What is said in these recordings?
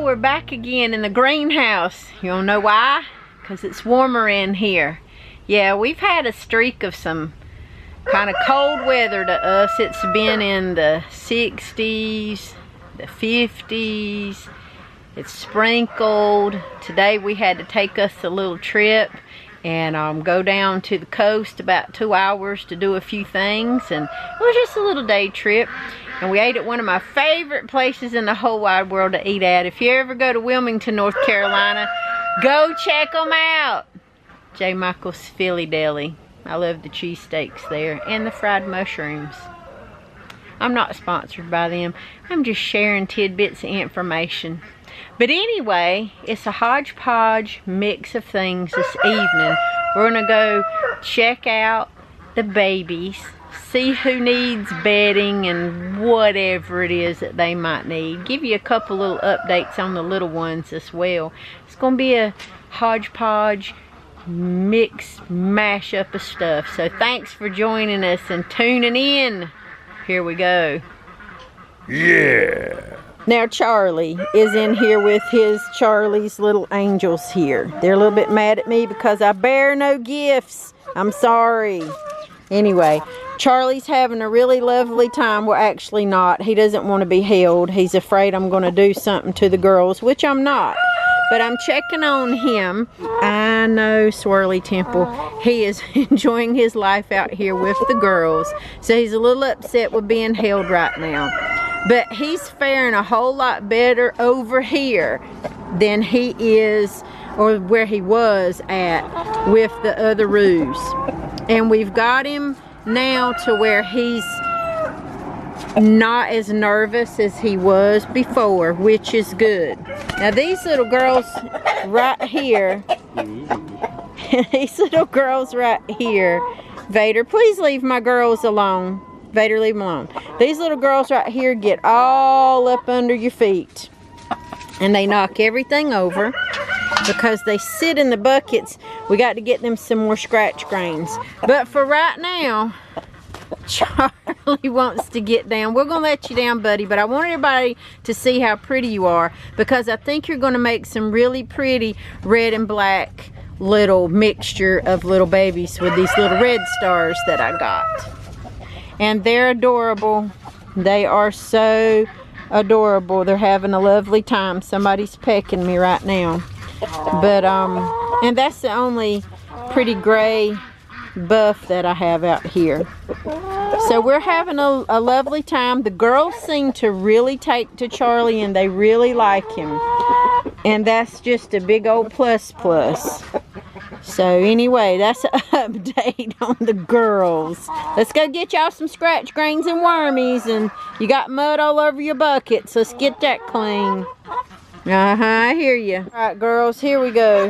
we're back again in the greenhouse. You don't know why? Because it's warmer in here. Yeah, we've had a streak of some kind of cold weather to us. It's been in the 60s, the 50s. It's sprinkled. Today we had to take us a little trip and go down to the coast about 2 hours to do a few things. And it was just a little day trip. And we ate at one of my favorite places in the whole wide world to eat at. If you ever go to Wilmington, North Carolina, go check them out. J. Michael's Philly Deli. I love the cheesesteaks there and the fried mushrooms. I'm not sponsored by them. I'm just sharing tidbits of information. But anyway, it's a hodgepodge mix of things this evening. We're going to go check out the babies, see who needs bedding and whatever it is that they might need. Give you a couple little updates on the little ones as well. It's going to be a hodgepodge mix mashup of stuff. So thanks for joining us and tuning in. Here we go. Yeah. Now Charlie is in here with Charlie's little angels here. They're a little bit mad at me because I bear no gifts. I'm sorry. Anyway, Charlie's having a really lovely time. Well, actually not. He doesn't want to be held. He's afraid I'm going to do something to the girls, which I'm not. But I'm checking on him. I know, Swirly Temple. He is enjoying his life out here with the girls. So he's a little upset with being held right now. But he's faring a whole lot better over here than he is, or where he was at with the other roos. And we've got him now to where he's not as nervous as he was before, which is good. Now these little girls right here, Vader, please leave my girls alone. Vader, leave them alone. These little girls right here get all up under your feet. And they knock everything over because they sit in the buckets. We got to get them some more scratch grains. But for right now, Charlie wants to get down. We're going to let you down, buddy. But I want everybody to see how pretty you are, because I think you're going to make some really pretty red and black little mixture of little babies with these little red stars that I got. And they're adorable. They are so adorable. They're having a lovely time. Somebody's pecking me right now. But, and that's the only pretty gray buff that I have out here. So we're having a lovely time. The girls seem to really take to Charlie and they really like him. And that's just a big old plus. So anyway, that's an update on the girls. Let's go get y'all some scratch grains and wormies. And you got mud all over your buckets. Let's get that clean. I hear you. All right, girls, here we go.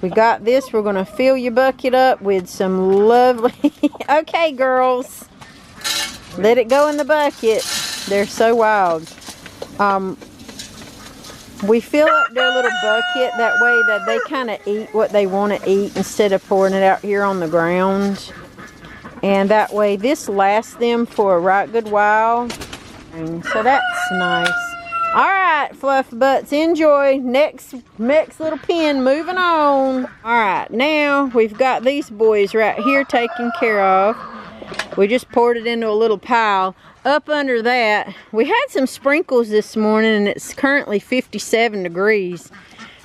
We got this. We're going to fill your bucket up with some lovely... Okay, girls. Let it go in the bucket. They're so wild. We fill up their little bucket that way that they kind of eat what they want to eat instead of pouring it out here on the ground. And that way this lasts them for a right good while. And so that's nice. Alright, fluff butts, enjoy. Next little pen, moving on. Alright, now we've got these boys right here taken care of. We just poured it into a little pile. Up under that, we had some sprinkles this morning and it's currently 57 degrees.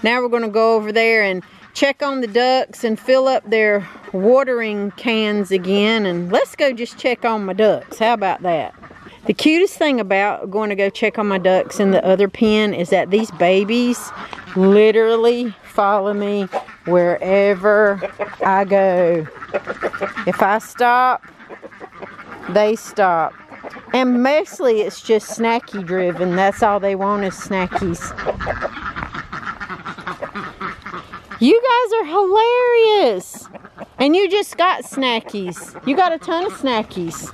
Now we're going to go over there and check on the ducks and fill up their watering cans again. And let's go just check on my ducks. How about that? The cutest thing about going to go check on my ducks in the other pen is that these babies literally follow me wherever I go. If I stop, they stop. And mostly it's just snacky driven. That's all they want is snackies. You guys are hilarious. And you just got snackies. You got a ton of snackies.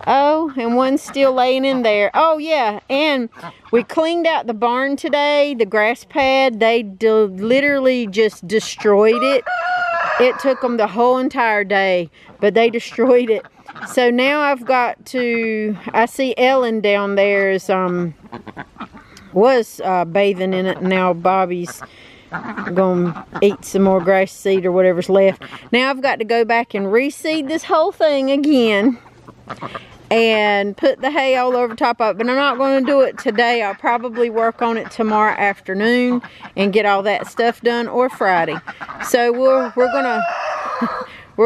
Oh, and one's still laying in there. Oh yeah, and we cleaned out the barn today, the grass pad. They literally just destroyed it. It took them the whole entire day, but they destroyed it. So now I've got to, I see Ellen down there is, was bathing in it. Now Bobby's gonna eat some more grass seed or whatever's left. Now I've got to go back and reseed this whole thing again and put the hay all over top of it, but I'm not going to do it today. I'll probably work on it tomorrow afternoon and get all that stuff done, or Friday. So we're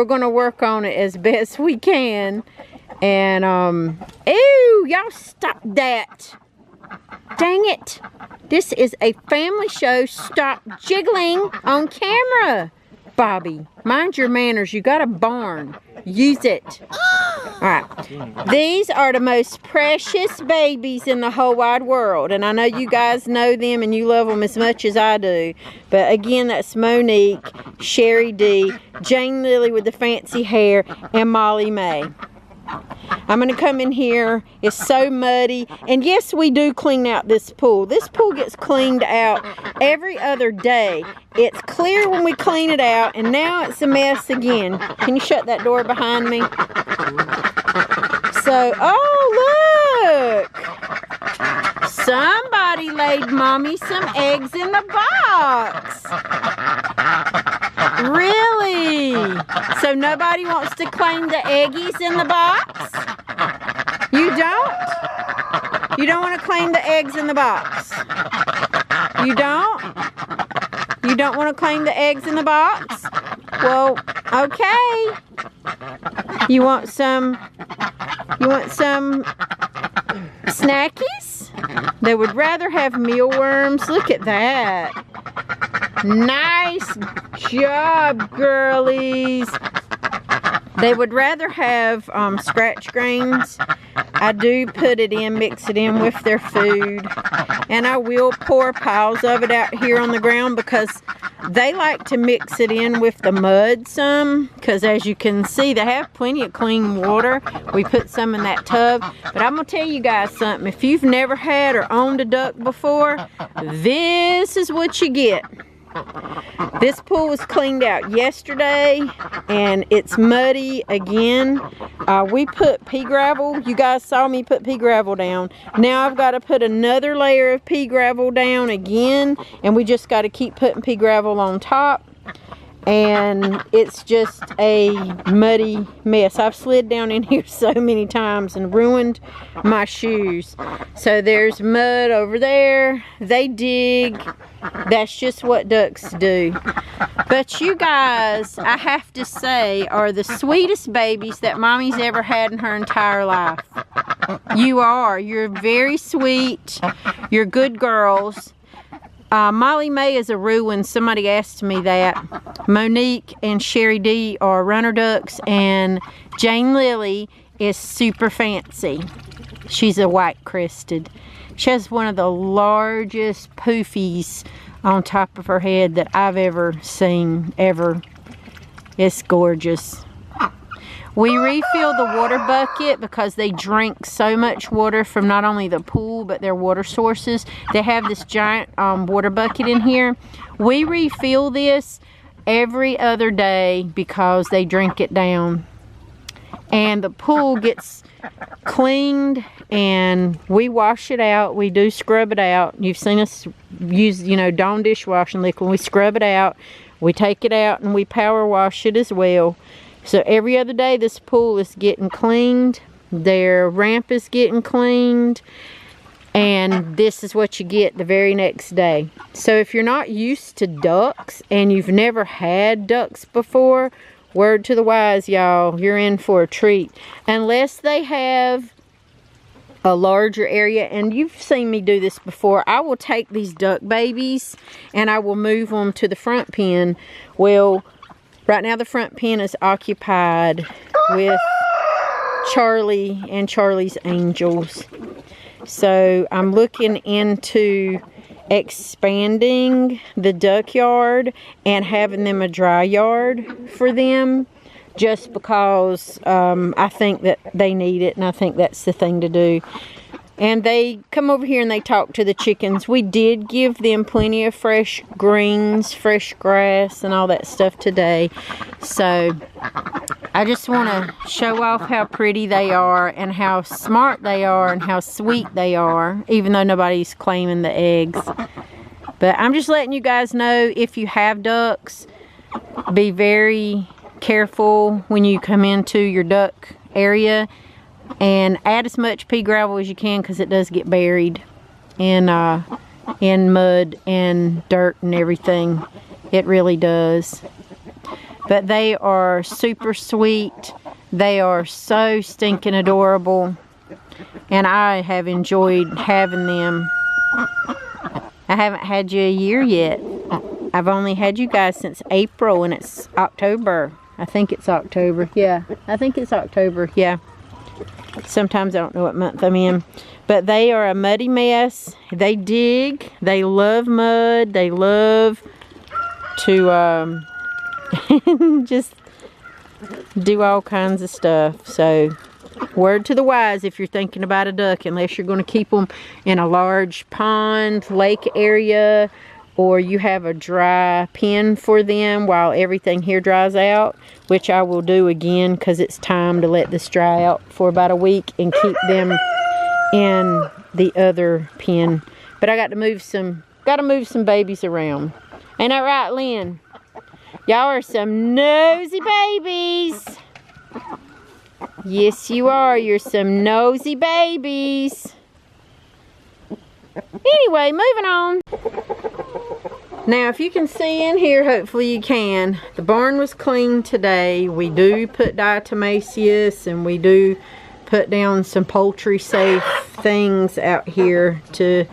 gonna work on it as best we can. And ew, y'all stop that. Dang it. This is a family show. Stop jiggling on camera. Bobby, mind your manners. You got a barn. Use it. Alright. These are the most precious babies in the whole wide world. And I know you guys know them and you love them as much as I do. But again, that's Monique, Sherry D, Jane Lily with the fancy hair, and Molly May. I'm going to come in here. It's so muddy. And yes, we do clean out this pool. This pool gets cleaned out every other day. It's clear when we clean it out, and now it's a mess again. Can you shut that door behind me? So, oh, look. Somebody laid Mommy some eggs in the box. Really? So nobody wants to claim the eggies in the box? You don't? You don't want to claim the eggs in the box? You don't? You don't want to claim the eggs in the box? Well, okay. You want some snackies? They would rather have mealworms. Look at that. Nice job, girlies. They would rather have scratch greens. I do put it in, mix it in with their food. And I will pour piles of it out here on the ground because they like to mix it in with the mud some. Because as you can see, they have plenty of clean water. We put some in that tub. But I'm going to tell you guys something. If you've never had or owned a duck before, this is what you get. This pool was cleaned out yesterday and it's muddy again. We put pea gravel. You guys saw me put pea gravel down. Now I've got to put another layer of pea gravel down again, and we just got to keep putting pea gravel on top. And it's just a muddy mess. I've slid down in here so many times and ruined my shoes. So there's mud over there. They dig. That's just what ducks do. But you guys, I have to say, are the sweetest babies that Mommy's ever had in her entire life. You are. You're very sweet. You're good girls. Molly May is a ruin. Somebody asked me that. Monique and Sherry D are runner ducks, and Jane Lily is super fancy. She's a white crested. She has one of the largest poofies on top of her head that I've ever seen, ever. It's gorgeous. We refill the water bucket because they drink so much water from not only the pool but their water sources. They have this giant water bucket in here. We refill this every other day because they drink it down. And the pool gets cleaned and we wash it out. We do scrub it out. You've seen us use, Dawn dishwashing liquid. We scrub it out. We take it out and we power wash it as well. So every other day this pool is getting cleaned. Their ramp is getting cleaned. And this is what you get the very next day. So if you're not used to ducks and you've never had ducks before, word to the wise, y'all, you're in for a treat. Unless they have a larger area, and you've seen me do this before, I will take these duck babies and I will move them to the front pen. Well, right now the front pen is occupied with Charlie and Charlie's angels. So I'm looking into expanding the duck yard and having them a dry yard for them, just because I think that they need it, and I think that's the thing to do. And they come over here and they talk to the chickens. We did give them plenty of fresh greens, fresh grass, and all that stuff today. So I just want to show off how pretty they are and how smart they are and how sweet they are, even though nobody's claiming the eggs. But I'm just letting you guys know, if you have ducks, be very careful when you come into your duck area. And add as much pea gravel as you can, because it does get buried in mud and dirt and everything. It really does. But they are super sweet. They are so stinking adorable. And I have enjoyed having them. I haven't had you a year yet. I've only had you guys since April, and it's October. I think it's October. Yeah, I think it's October. Yeah. Sometimes I don't know what month I'm in. But they are a muddy mess. They dig. They love mud. They love to just do all kinds of stuff. So, word to the wise if you're thinking about a duck, unless you're going to keep them in a large pond, lake area, or you have a dry pen for them while everything here dries out, which I will do again, because it's time to let this dry out for about a week and keep them in the other pen. But I got to move some babies around. Ain't that right, Lynn? Y'all are some nosy babies. Yes, you are. You're some nosy babies. Anyway, moving on. Now, if you can see in here, hopefully you can, the barn was cleaned today. We do put diatomaceous, and we do put down some poultry safe things out here to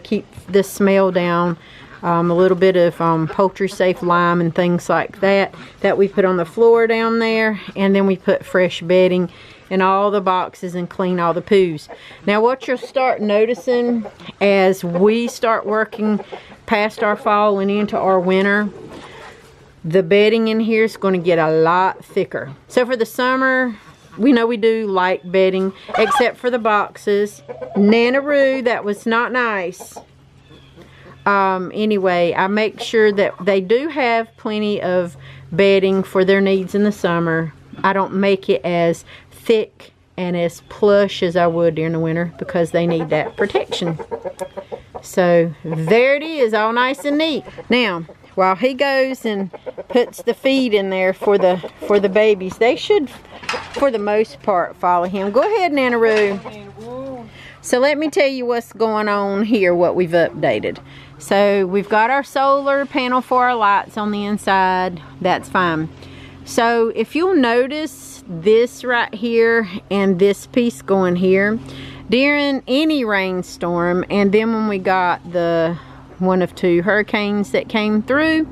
keep the smell down. A little bit of poultry safe lime and things like that we put on the floor down there. And then we put fresh bedding in all the boxes and clean all the poos. Now, what you'll start noticing as we start working past our fall and into our winter, the bedding in here is going to get a lot thicker. So for the summer, we know we do light bedding, except for the boxes. Nanaroo, that was not nice. Anyway, I make sure that they do have plenty of bedding for their needs in the summer. I don't make it as thick and as plush as I would during the winter, because they need that protection. So there it is, all nice and neat. Now, while he goes and puts the feed in there for the babies, they should, for the most part, follow him. Go ahead, Nanaroo. So let me tell you what's going on here, what we've updated. So we've got our solar panel for our lights on the inside. That's fine. So if you'll notice this right here and this piece going here, during any rainstorm, and then when we got the one of two hurricanes that came through,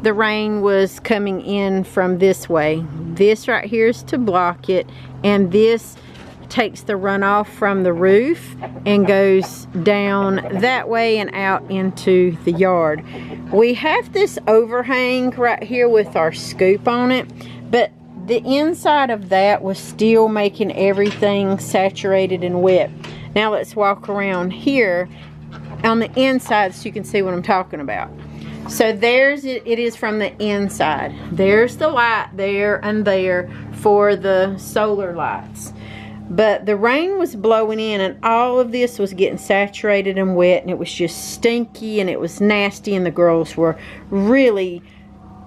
the rain was coming in from this way. This right here is to block it, and this takes the runoff from the roof and goes down that way and out into the yard. We have this overhang right here with our scoop on it, but the inside of that was still making everything saturated and wet. Now let's walk around here on the inside so you can see what I'm talking about. So there's it is from the inside. There's the light there and there for the solar lights. But the rain was blowing in, and all of this was getting saturated and wet, and it was just stinky and it was nasty, and the girls were really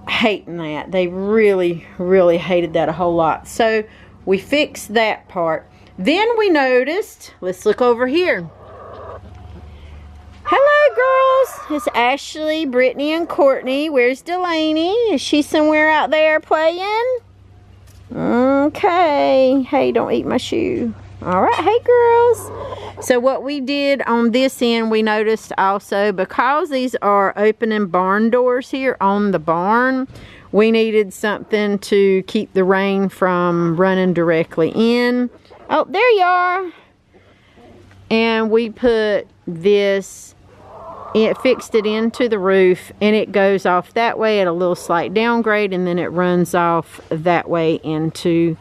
hating that. They really, really hated that a whole lot. So we fixed that part. Then we noticed, let's look over here. Hello, girls. It's Ashley, Brittany, and Courtney. Where's Delaney? Is she somewhere out there playing? Okay. Hey, don't eat my shoe. All right. Hey, girls. So what we did on this end, we noticed also, because these are opening barn doors here on the barn, we needed something to keep the rain from running directly in. Oh, there you are. And we put this, it fixed it into the roof, and it goes off that way at a little slight downgrade, and then it runs off that way into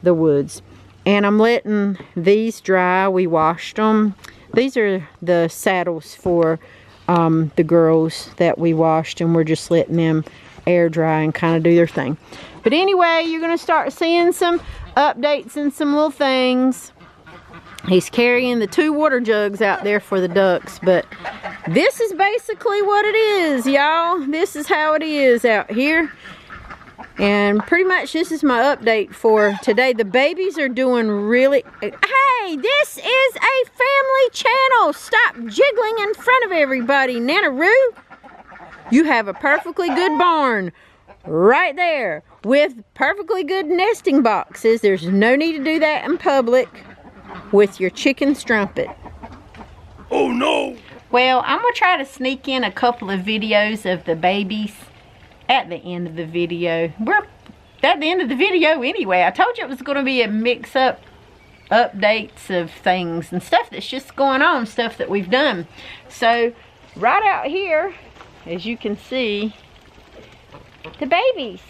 the woods. And I'm letting these dry. We washed them. These are the saddles for the girls that we washed, and we're just letting them air dry and kind of do their thing. But anyway, you're going to start seeing some updates and some little things. He's carrying the 2 water jugs out there for the ducks, but this is basically what it is, y'all. This is how it is out here. And pretty much this is my update for today. The babies are doing really... Hey, this is a family channel. Stop jiggling in front of everybody, Nanaroo. You have a perfectly good barn right there with perfectly good nesting boxes. There's no need to do that in public with your chicken strumpet. Oh no! Well, I'm going to try to sneak in a couple of videos of the babies at the end of the video. We're at the end of the video anyway. I told you it was going to be a mix-up updates of things and stuff that's just going on, stuff that we've done. So, right out here, as you can see, the babies,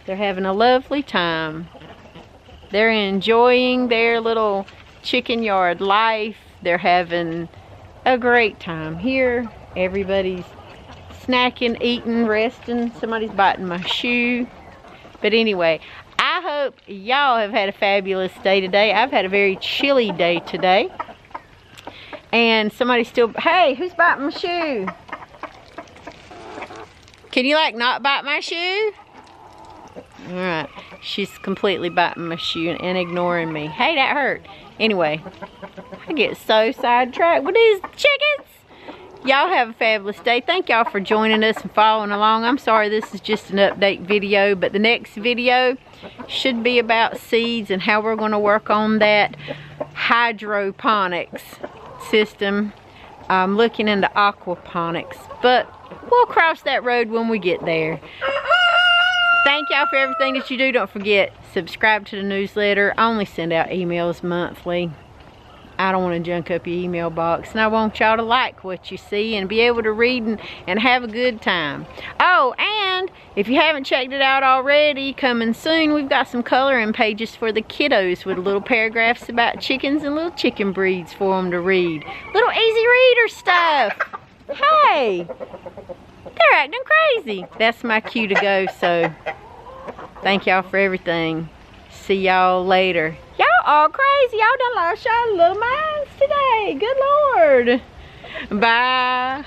they're having a lovely time. They're enjoying their little chicken yard life. They're having a great time here. Everybody's snacking, eating, resting. Somebody's biting my shoe. But anyway, I hope y'all have had a fabulous day today. I've had a very chilly day today. And somebody's still... Hey, who's biting my shoe? Can you like not bite my shoe? Alright, she's completely biting my shoe and ignoring me. Hey, that hurt. Anyway, I get so sidetracked with these chickens. Y'all have a fabulous day. Thank y'all for joining us and following along. I'm sorry this is just an update video, but the next video should be about seeds and how we're going to work on that hydroponics system. I'm looking into aquaponics, but we'll cross that road when we get there. Thank y'all for everything that you do. Don't forget, subscribe to the newsletter. I only send out emails monthly. I don't want to junk up your email box, and I want y'all to like what you see and be able to read and have a good time. Oh, and if you haven't checked it out already, coming soon, we've got some coloring pages for the kiddos with little paragraphs about chickens and little chicken breeds for them to read. Little easy reader stuff. Hey, they're acting crazy. That's my cue to go, so thank y'all for everything. See y'all later. Y'all all crazy. Y'all done lost y'all little minds today. Good Lord. Bye.